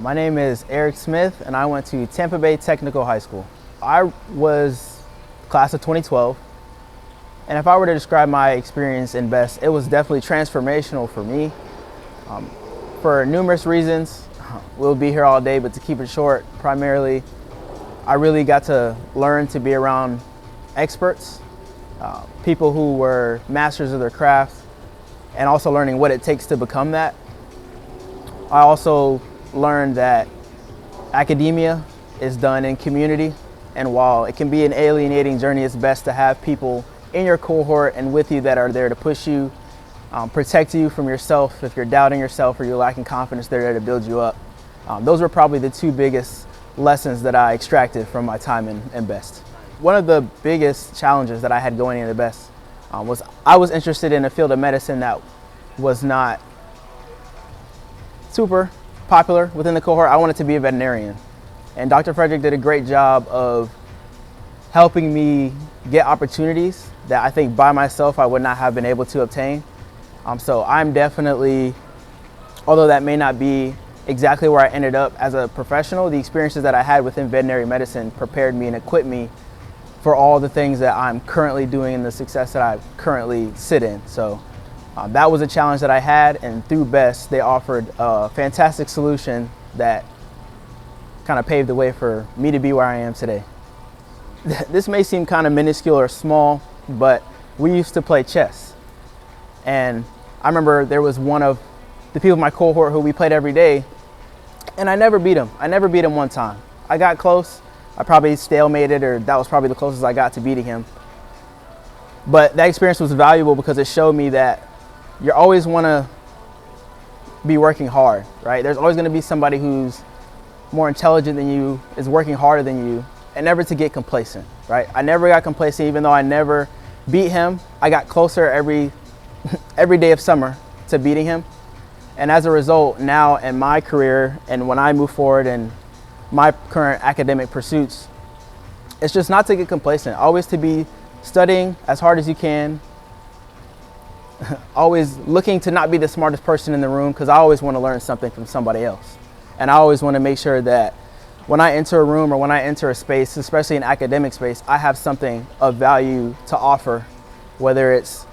My name is Eric Smith and I went to Tampa Bay Technical High School. I was class of 2012, and if I were to describe my experience in B.E.S.T, it was definitely transformational for me for numerous reasons. We'll be here all day, but to keep it short, primarily I really got to learn to be around experts, people who were masters of their craft, and also learning what it takes to become that. I also learned that academia is done in community, and while it can be an alienating journey, it's best to have people in your cohort and with you that are there to push you, protect you from yourself. If you're doubting yourself or you're lacking confidence, they're there to build you up. Those were probably the two biggest lessons that I extracted from my time in B.E.S.T. One of the biggest challenges that I had going into B.E.S.T was I was interested in a field of medicine that was not super popular within the cohort. I wanted to be a veterinarian, and Dr. Frederick did a great job of helping me get opportunities that I think by myself I would not have been able to obtain. So I'm definitely, although that may not be exactly where I ended up as a professional, the experiences that I had within veterinary medicine prepared me and equipped me for all the things that I'm currently doing and the success that I currently sit in. So that was a challenge that I had, and through B.E.S.T they offered a fantastic solution that kind of paved the way for me to be where I am today. This may seem kind of minuscule or small, but we used to play chess. And I remember there was one of the people in my cohort who we played every day, and I never beat him. I never beat him one time. I got close. I probably stalemated, or that was probably the closest I got to beating him. But that experience was valuable because it showed me that you always want to be working hard, right? There's always going to be somebody who's more intelligent than you, is working harder than you, and never to get complacent, right? I never got complacent. Even though I never beat him, I got closer every day of summer to beating him. And as a result, now in my career and when I move forward in my current academic pursuits, it's just not to get complacent, always to be studying as hard as you can, always looking to not be the smartest person in the room, because I always want to learn something from somebody else. And I always want to make sure that when I enter a room or when I enter a space, especially an academic space, I have something of value to offer, whether it's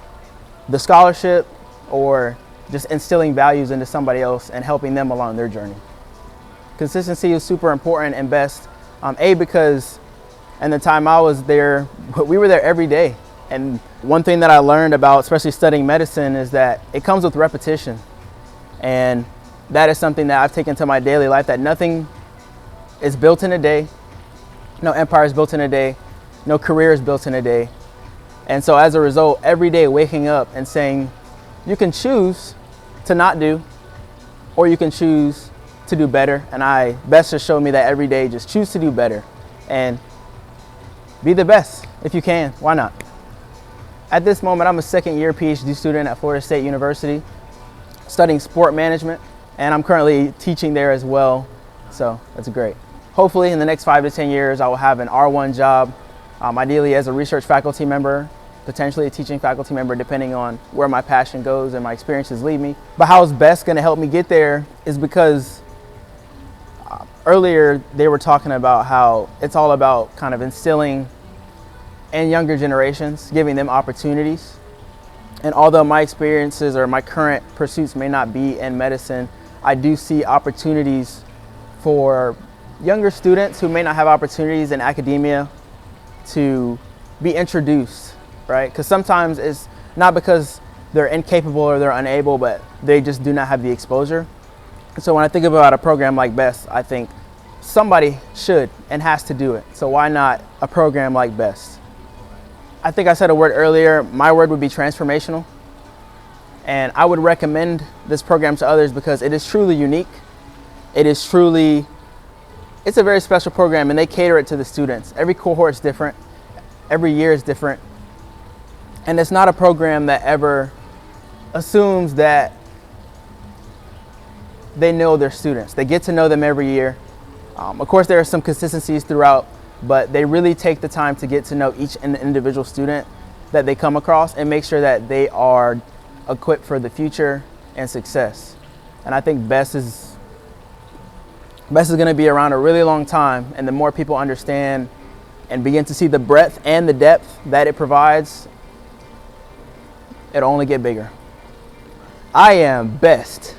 the scholarship or just instilling values into somebody else and helping them along their journey. Consistency is super important in B.E.S.T, because in the time I was there, we were there every day. And one thing that I learned about, especially studying medicine, is that it comes with repetition. And that is something that I've taken to my daily life, that nothing is built in a day. No empire is built in a day. No career is built in a day. And so as a result, every day waking up and saying, you can choose to not do, or you can choose to do better. And B.E.S.T just showed me that every day, just choose to do better and be the best if you can. Why not? At this moment, I'm a second-year PhD student at Florida State University, studying sport management, and I'm currently teaching there as well, so that's great. Hopefully, in the next 5 to 10 years, I will have an R1 job, ideally as a research faculty member, potentially a teaching faculty member, depending on where my passion goes and my experiences lead me. But how is B.E.S.T going to help me get there is because earlier they were talking about how it's all about kind of instilling in younger generations, giving them opportunities. And although my experiences or my current pursuits may not be in medicine, I do see opportunities for younger students who may not have opportunities in academia to be introduced, right? Because sometimes it's not because they're incapable or they're unable, but they just do not have the exposure. So when I think about a program like B.E.S.T, I think somebody should and has to do it. So why not a program like B.E.S.T? I think I said a word earlier. My word would be transformational. And I would recommend this program to others because it is truly unique. It's a very special program, and they cater it to the students. Every cohort is different. Every year is different. And it's not a program that ever assumes that they know their students. They get to know them every year. Of course, there are some consistencies throughout, but they really take the time to get to know each individual student that they come across and make sure that they are equipped for the future and success. And I think B.E.S.T is B.E.S.T is going to be around a really long time, and the more people understand and begin to see the breadth and the depth that it provides, it'll only get bigger. I am B.E.S.T.